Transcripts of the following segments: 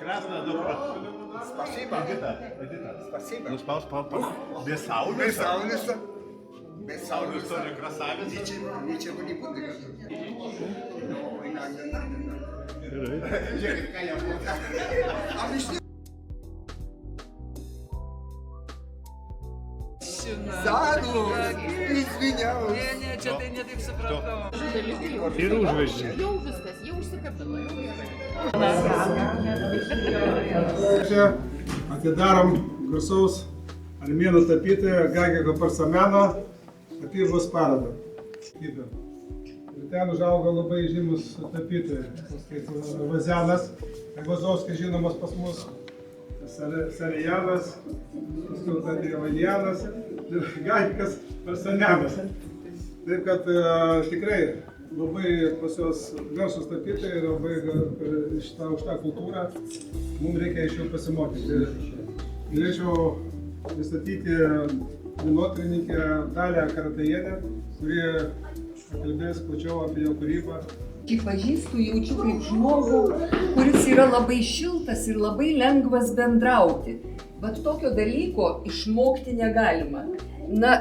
Красная добро. Спасибо. Эдита. Спасибо. Ну, спал. Без сауны. Без сауниса. Без Сауна сауниса. тоже красавица. Ничего не будет. Но иногда надо. Чекай, какая фото. Объясни. Заду. Извиняюсь. Не, что ты не все правда. Я уже сказал, я уже закопала. Čia atidarom garsaus armėnų tapytojo Gagiko Parsameno tapybos parodą. Ir ten užaugo labai žymus tapytojai, kaip Vazianas, Vazovskis žinomas pas mus, Sarijanas, paskui Valianas ir Gagikas Parsamenas. Taip kad tikrai labai pas juos garsus tapytojai ir labai už tą kultūrą mums reikia iš jų pasimokyti. Galėčiau pristatyti menotyrininkę Dalią Karatajienę, kuri kalbės plačiau apie jo kūrybą. Aš pažįstu, jaučiu kaip žmogų, kuris yra labai šiltas ir labai lengvas bendrauti. Bet tokio dalyko išmokti negalima. Na,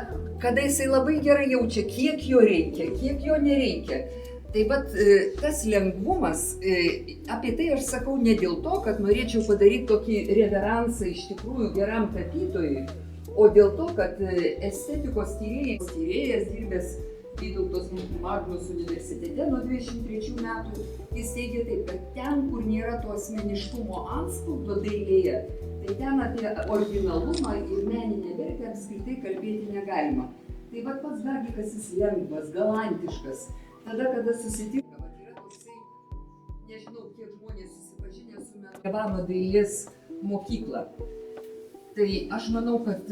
kada jisai labai gerai jaučia, kiek jo reikia, kiek jo nereikia. Tai bet tas lengvumas, apie tai aš sakau ne dėl to, kad norėčiau padaryti tokį reveransą iš tikrųjų geram tapytojui, o dėl to, kad estetikos tyrėjas dirbęs Vytautos Magnus universitete nuo 23 metų, jis teigia taip, kad ten, kur nėra to asmeniškumo antspaudo dailėje, tai ten apie originalumą ir meninę vertę apskritai kalbėti negalima. Tai vat pats Gagikas jis lengvas, galantiškas. Tada, kada susitinkama, yra toksai, nežinau, kiek žmonės susipažinę su Merevano dailės mokykla. Tai aš manau, kad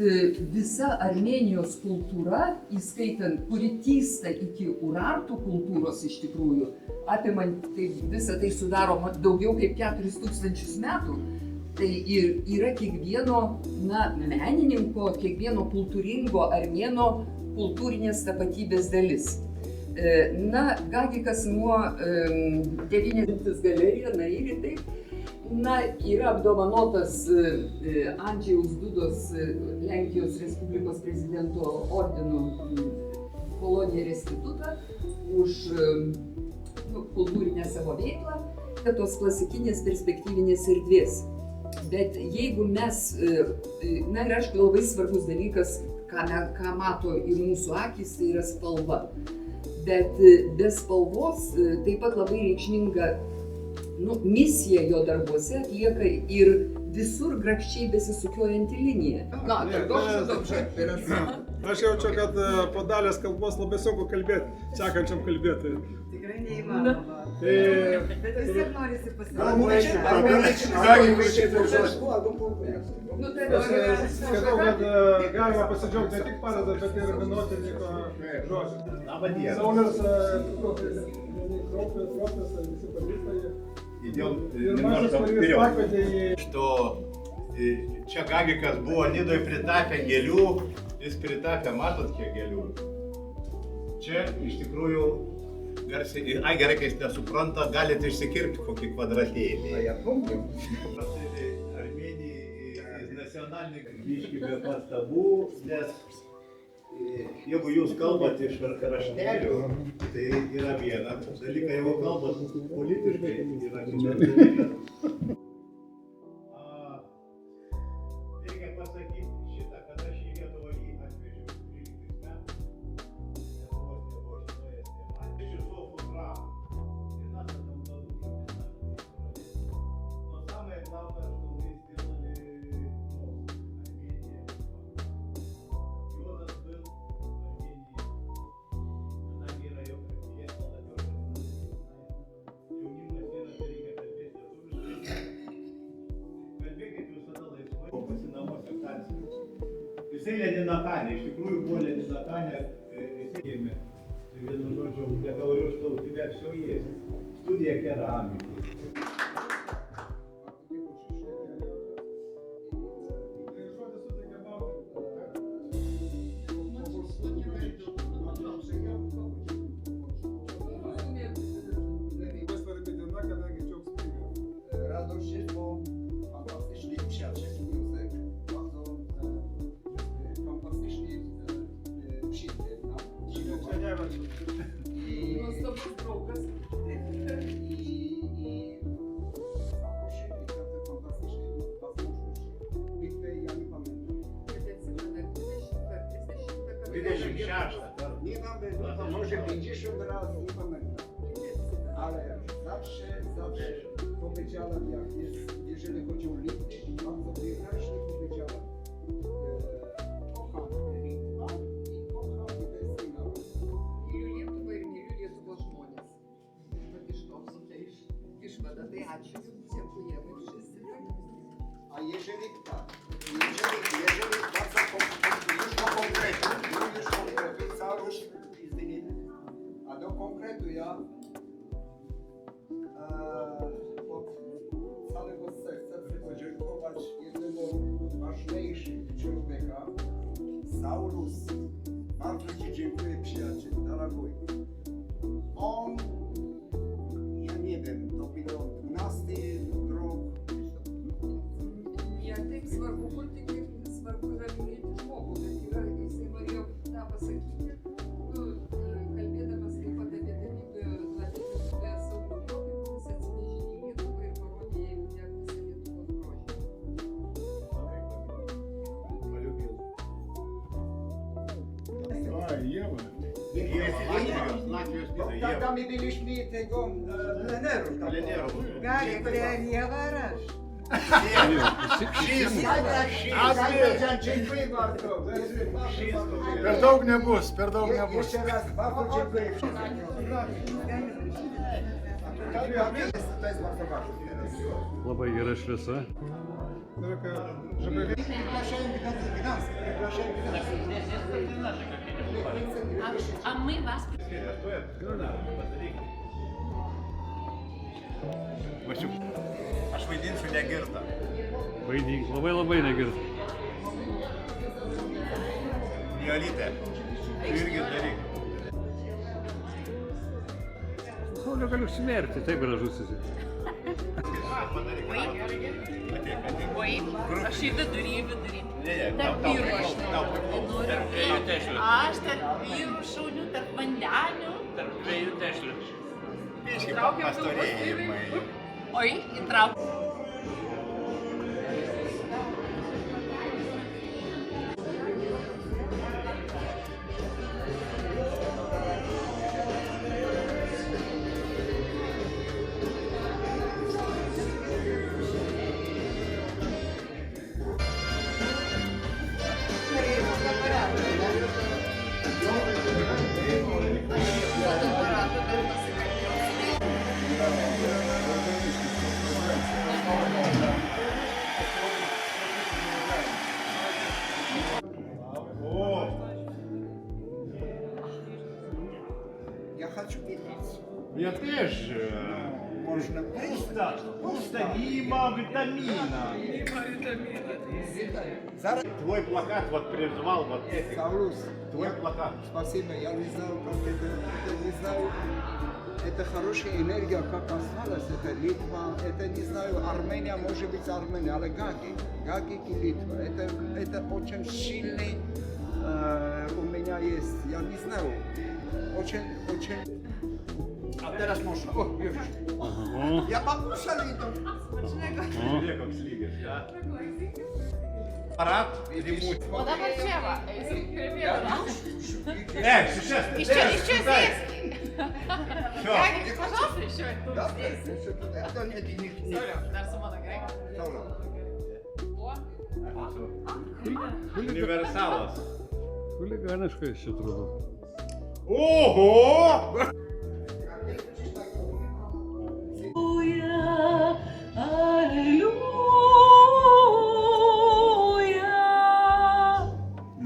visa Armėnijos kultūra, įskaitant, kuri tysta iki urartų kultūros iš tikrųjų, apimant, tai visą tai sudaro daugiau kaip 4000 metų, tai ir yra kiekvieno menininko, kiekvieno kultūringo armėno kultūrinės tapatybės dalis. Na, Gagikas nuo 90 galerija, na ir taip, yra apdovanotas Andžejaus Dudos Lenkijos Respublikos prezidento ordinu Polonija Restituta už kultūrinę savo veiklą, kad tos klasikinės perspektyvinės erdvės. Bet jeigu mes, na ir aišku, labai svarbus dalykas, ką mato ir mūsų akys, tai yra spalva. Bet be spalvos taip pat labai reikšminga misija jo darbuose atlieka ir visur grakščiai besisukiojanti linija. Aš jaučiu, kad po Dalės kalbos labai sunku kalbėti, sekančiam kalbėtojui. Tikrai neįmanoma. Bet vis tiek norisi Galbūt Skaitau, kad galima pasidžiaugti ne tik parodą, bet ir menotyrininko žodžiu. Labą dieną. Saulius Kropės, visi pažįsta. Идем Ir немножко kuris вперед. pakvietė į... Что čia Gagikas buvo Nidoj pritapę gėlių, jis pritapė, matot kiek gėlių. Čia iš tikrųjų garsiai, gerai, kai jis nesupranta, galite išsikirpti kokį kvadratėlį. Я помню. Armėnija nacionalinė biškį be pastabų, nes jeigu jūs kalbate iš raštelių, tai yra viena dalyka, jeigu kalbat politiškai, yra kitas dalykas. Reikia pasakyti šitą, kad aš į Lietuvą jį atvežiau 13 metų. Lietuvos nebuvo šitoje temoje. Iš visų programų. И нас это удалось. Но самое главное, что мы сделали мост Армения. Йозеф был в Армении. Она мира ее приехала, молодежь. Jaunimas yra reikia kalbėti lietuviškai. Kalbėkit visada laisvai, pasinamuose kalsime. Jisai Leninakane, iš tikrųjų buvo Leninakane, visi gėmė. Vienu žodžiu, nekaloriu что у тебя все есть. Студия керамики. Labai svarbi diena, kadangi čia auksminga. Радость, Draugas. И zaproszeni tacy fantastyczni возможности. Litwy ja nie pamiętam. Видишь, шашта. Nie pamiętam, może 50 razy, nie pamiętam. Ale zawsze powiedziałem, jak jest, jeżeli chodzi o Litwę, bardzo wyraźnie powiedziałem, kocham Litwę i kocham litewski naród. Myliu Lietuvą ir myliu Lietuvos žmones. Vat iš to tokia išvada. Tai ačiū jums, dziękujemy wszyscy. A jeżeli tak, jeżeli bardzo już do konkretu, całość zdjęty. A do konkretu ja od całego serca chcę podziękować jednemu ważniejszego człowieka, Saulus. Bardzo Ci dziękuję, przyjaciel, drogi. On, ja nie wiem, to było 12 rok. Ne taip svarbu kurti, kaip svarbu yra mylėti žmogų, bet yra, jisai norėjo tą pasakyti, kalbėdamas taip pat apie dalyvę Saulių Tokį, kuris atsivežė į Lietuvą ir parodė jai net visą Lietuvos grožį. Полюбил. А, Ева. Латвию спиздил. Tam my byliśmy tego plenerów. Пленеров. Gali, premjeras. Dziękuję bardzo. Per daug nebus, per daug nebus. Jeszcze raz bardzo dziękuję wszystkim. To jest bardzo ważne. Labai gera šviesa. Только, żeby Приглашаем Гданьск. Приглашаем Гданьск. А мы вас Aš vaidinsiu negirtą. Vaidink, labai labai negirdi. Jolytė. Tu irgi daryk. Saulė galiu užsimerkti, taip gražus esi. Oi, aš į vidurį. Ne, Tarp vyrų aš tau noriu. Aš tarp vyrų šaunių, tarp vandenių. Biški Traukiam pastorėjimai. Oi, įtrauk. Я хочу видеть. Я теж. Можно Пусто, нима витамина. Зараз. Твой плакат вот призвал вот этих. Саулус, Твой плакат. спасибо. Я не знаю, как это не знаю. Это хорошая энергия, как осталось. Это Литва, это не знаю, Армения, может быть Армения, але Гаги и Литва. Это очень сильный у меня есть. Я не знаю. Очень. А teraz można. O, już. Aha. Ja bабуся літом. Žiūrėk, koks lygis, ja? Aparat, ремонт. O dabar čia va, eisim prie vieno. Ne, šešias. Iš čia sėsk. Šio. Ką, pažalstai iš čia. Dobra, jeszcze tutaj. To nie nikt nie. Sauliau, dar su mano gerai. Dobra. O, Universalas. Chuliganiškai šit atrodo. Oho!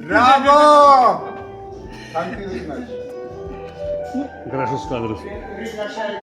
Brawo! Thank you very much. Gražus kadras.